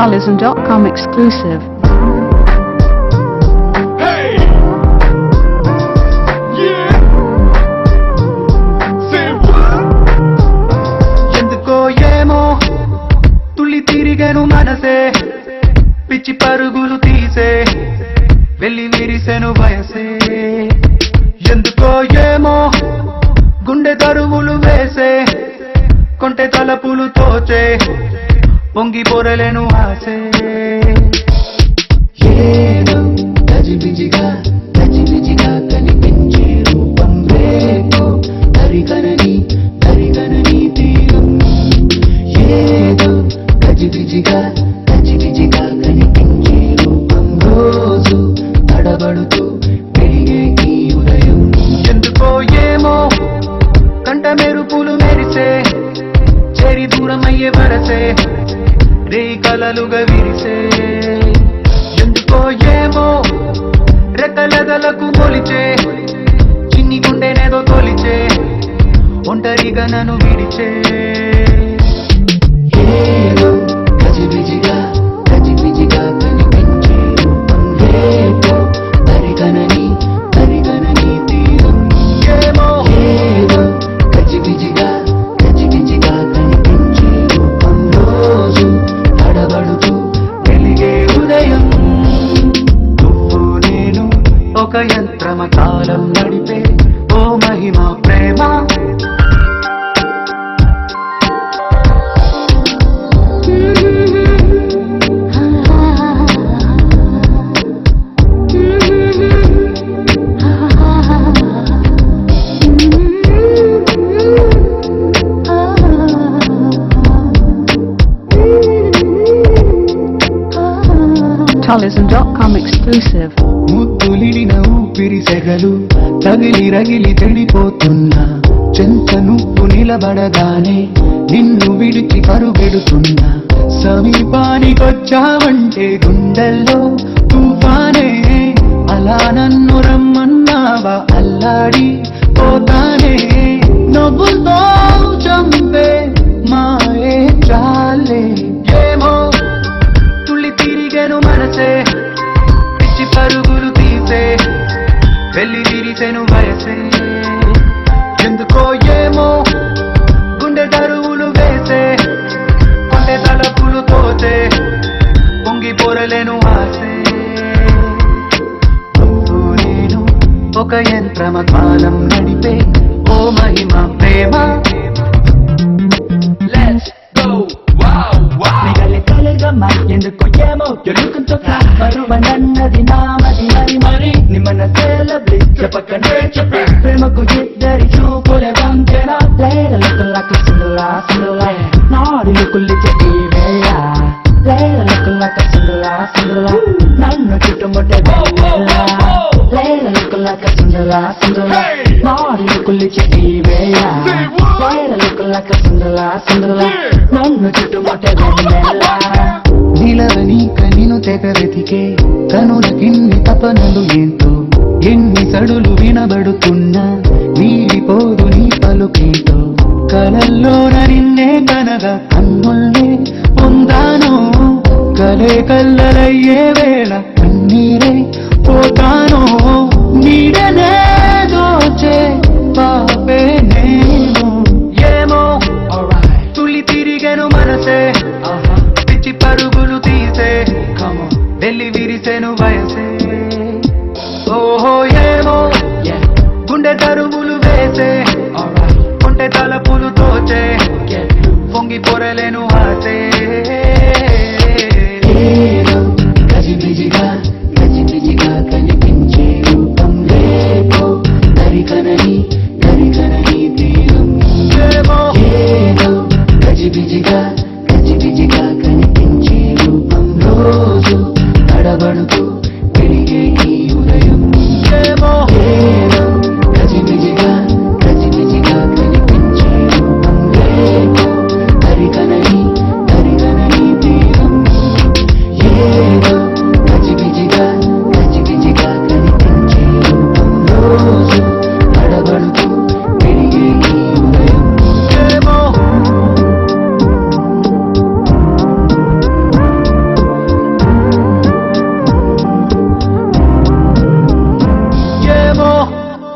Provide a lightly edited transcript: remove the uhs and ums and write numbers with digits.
Talism.com exclusive. తిరిగెను మనసే పిచ్చి పరుగులు తీసే వెళ్ళి విరిసెను వయసే ఎందుకో ఏమో గుండె దరువులు వేసే కొంటె తలపులు తోచే పొంగి పొరలేను ఆసే ఏదో గజిబిజిగా కనిపించే రూపం రేపో తరిగనని తీరం ఏదో గజిబిజిగా కనిపించే రూపం రోజు తడబడుతూ పెరిగే ఈ ఉదయం ఎందుకో ఏమో కంట మెరుపులు మెరిసే చేరి దూరమయ్యే వరసే రే కలలుగా విరిసే ఎందుకో ఏమో రెక్కలెదలకు మొలిచే చిన్ని గుండెనేదో తొలిచే ఒంటరిగా నన్ను విడిచే ఏదో గజిబిజిగా కనిపించే రూపం రేపో తరిగనని తీరం ఏమో ఏదో గజిబిజిగా కనిపించే రూపం రోజు తడబడుతూ వెలిగే ఉదయం నువ్వు నేను ఒక యంత్రమ కాలం నడిపే ఓ మహిమ ప్రేమ Talism.com exclusive. ముద్దులిడిన ఊపిరి సెగలు రగిలి తెడిపోతున్నా చెంత నువ్వు నిలబడగానే నిన్ను విడిచి పరుగెడుతున్నా సమీపానికొచ్చావంటే గుండెల్లో తుఫానే అలా నన్ను రమ్మన్నావా అల్లాడి పోతానే నవ్వుతో చంపే మాయే చాలే ఏమో తుళ్ళి తిరిగెను మనసే పిచ్చి పరుగులు తీసే వెళ్ళి విరిసెను వయసే ఎందుకో ఏమో గుండె దరువులు వేసే కొండె తలపులు తోచే పొంగి పొరలేను ఆసే నువ్వు నేను ఒక యంత్రమ కాలం నడిపే ఓ మహిమ ప్రేమ ఎందుకు ఏమో ఎలుకంతో మరువనన్నది నామది మరి నిమ్మన సెలబ్రిట్ చెప్పకనే చెప్పే ప్రేమకు ఇద్దరి చూపుల వంకెన లేరలకు సుందర నాడులు చెప్పి వేళ లేరలకు సుందర నన్ను చుట్టుముట్టే లేరలకు సుందర నాడులు చెప్పి వేళ లేరలకు సుందర నన్ను చుట్టుముట్టే నిలవని కనిను తెగ వెతికే కనుల కిన్ని తపనలు ఏంటో ఎన్ని సడులు వినబడుతున్నా నీలిపోదు నీ పలుకేటో కలల్లోన నిన్నే కనగా కన్నుల్నే పొందాను కలే కల్లలయ్యే వేళ కన్నీరే పోతాను నీడనే దోచే పాపే నేను ఏమో తుళ్ళి తిరిగెను మనసే పిచ్చి పరుగులు తీసే వెళ్ళి విరిసెను వయసే ఓహో ఏమో గుండె దరువులు వేసే కొంటె తలపులు తోచే పొంగి పొరలేను ఆసే గజిబిజిగా కనిపించే రూపం రేపో తరిగనని